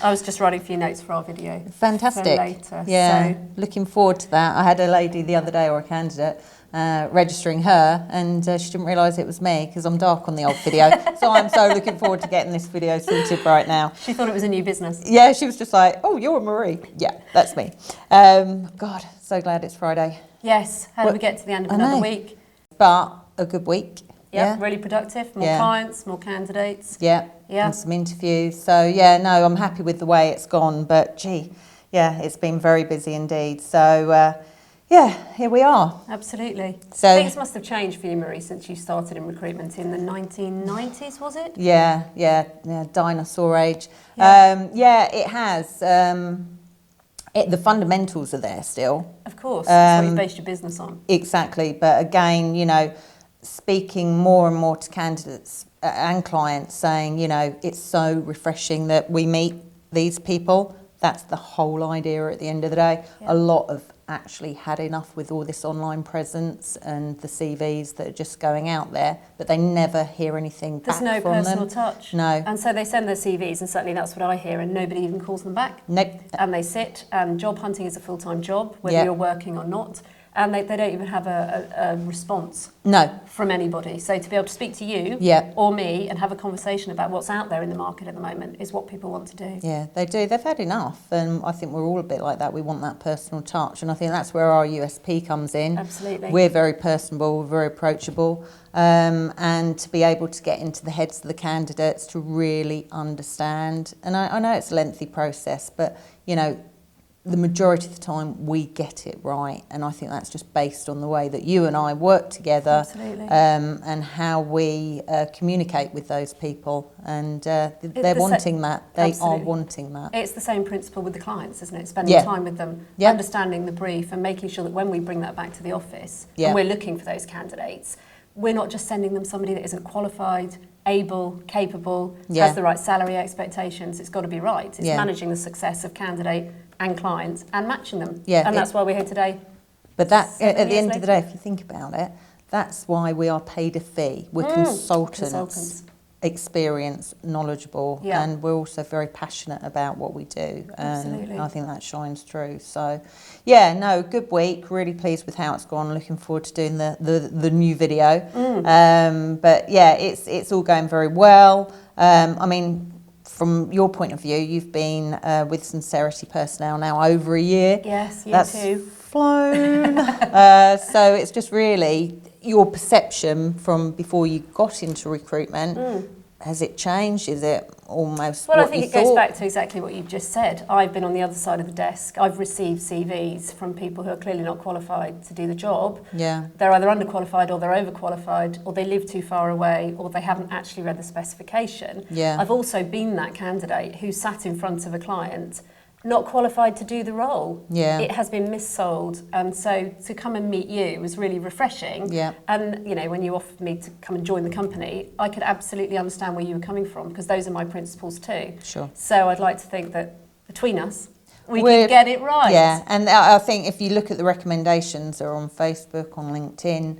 I was just writing a few notes for our video. Fantastic. For later. Yeah, So. looking forward to that. I had a lady the other day, or a candidate, registering her, and she didn't realise it was me because I'm dark on the old video. So I'm so looking forward to getting this video sorted right now. She thought it was a new business. Yeah, she was just like, oh, you're Marie. Yeah, that's me. God, so glad it's Friday. Yes, how do we get to the end of another week? But a good week. Yep, really productive, more clients, more candidates. Yeah, and some interviews. So yeah, no, I'm happy with the way it's gone, but gee, yeah, it's been very busy indeed. So yeah, here we are. Absolutely. So Things must have changed for you, Marie, since you started in recruitment in the 1990s, was it? Yeah, dinosaur age. Yeah, it has. The fundamentals are there still. Of course, that's what you based your business on. Exactly, but again, you know, speaking more and more to candidates and clients, saying, you know, it's so refreshing that we meet these people. That's the whole idea at the end of the day. Yeah. A lot of actually had enough with all this online presence and the CVs that are just going out there, but they never hear anything back from them. There's no personal touch. No. And so they send their CVs, and certainly that's what I hear, and nobody even calls them back. Nope. And they sit, and job hunting is a full-time job, whether you're working or not. And they don't even have a response from anybody. So to be able to speak to you or me and have a conversation about what's out there in the market at the moment is what people want to do. Yeah, they do. They've had enough. And I think we're all a bit like that. We want that personal touch. And I think that's where our USP comes in. Absolutely. We're very personable, we're very approachable. And to be able to get into the heads of the candidates to really understand. And I know it's a lengthy process, but, you know, the majority of the time we get it right, and I think that's just based on the way that you and I work together. Absolutely. And how we communicate with those people, and they're wanting that. They are wanting that. It's the same principle with the clients, isn't it? Spending time with them, understanding the brief, and making sure that when we bring that back to the office and we're looking for those candidates, we're not just sending them somebody that isn't qualified, able, capable, has the right salary expectations. It's got to be right. It's managing the success of candidate and clients and matching them. Yeah, and that's why we're here today. But that, at the end of the day, if you think about it, that's why we are paid a fee. We're consultants, experienced, knowledgeable, and we're also very passionate about what we do. And I think that shines through. So, yeah, no, good week. Really pleased with how it's gone. Looking forward to doing the new video. But yeah, it's all going very well. I mean, from your point of view, you've been with Sincerity personnel now over a year. Yes, you That's too. Flown. So it's just really your perception from before you got into recruitment. Has it changed? Is it almost Well, what I think you it thought? goes back to exactly what you've just said. I've been on the other side of the desk. I've received CVs from people who are clearly not qualified to do the job. Yeah. They're either underqualified or they're overqualified, or they live too far away, or they haven't actually read the specification. Yeah. I've also been that candidate who sat in front of a client not qualified to do the role. Yeah. It has been missold, and so to come and meet you was really refreshing. Yeah. And you know, when you offered me to come and join the company, I could absolutely understand where you were coming from, because those are my principles too. Sure. So I'd like to think that between us, we can get it right. Yeah, and I think if you look at the recommendations, they're on Facebook, on LinkedIn.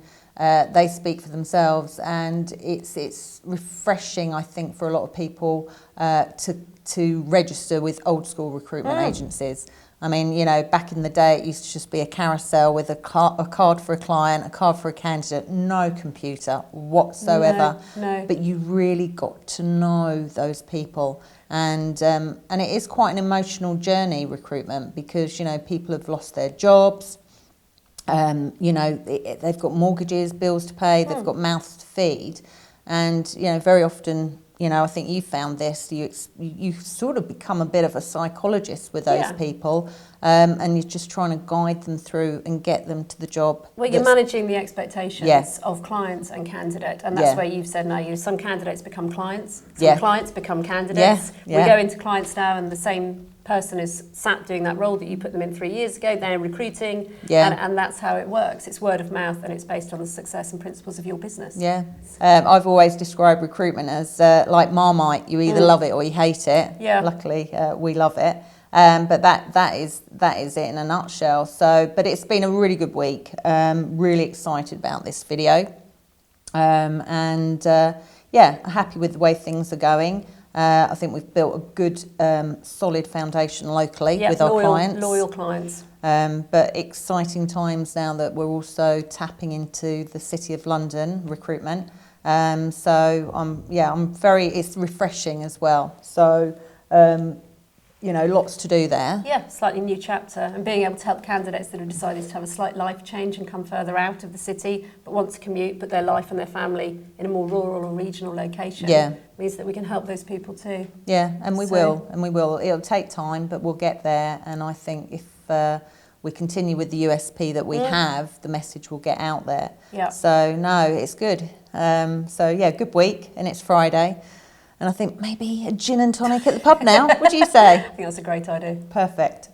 They speak for themselves, and it's refreshing, I think, for a lot of people to register with old school recruitment agencies. I mean, you know, back in the day, it used to just be a carousel with a card for a client, a card for a candidate, no computer whatsoever. No. But you really got to know those people. And it is quite an emotional journey, recruitment, because, you know, people have lost their jobs. You know, they've got mortgages, bills to pay, they've got mouths to feed. And, you know, very often, you know, I think you found this, you sort of become a bit of a psychologist with those people, and you're just trying to guide them through and get them to the job. Well, you're managing the expectations of clients and candidate, and that's where you've said, no, you know, some candidates become clients, some clients become candidates. We go into clients now, and the same person is sat doing that role that you put them in 3 years ago. They're recruiting, and that's how it works. It's word of mouth, and it's based on the success and principles of your business. Yeah, I've always described recruitment as like Marmite. You either love it or you hate it. Yeah. Luckily, we love it. But that is it in a nutshell. So, but it's been a really good week. Really excited about this video, and yeah, happy with the way things are going. I think we've built a good, solid foundation locally with our clients. Loyal clients. But exciting times now that we're also tapping into the City of London recruitment. So I'm very, it's refreshing as well. So, lots to do there. Yeah, slightly new chapter, and being able to help candidates that have decided to have a slight life change and come further out of the city, but want to commute, put their life and their family in a more rural or regional location. Means that we can help those people too. Yeah, and we will. It'll take time, but we'll get there. And I think if we continue with the USP that we have, the message will get out there. Yeah. So no, it's good. Good week, and it's Friday. And I think maybe a gin and tonic at the pub now. What do you say? I think that's a great idea. Perfect.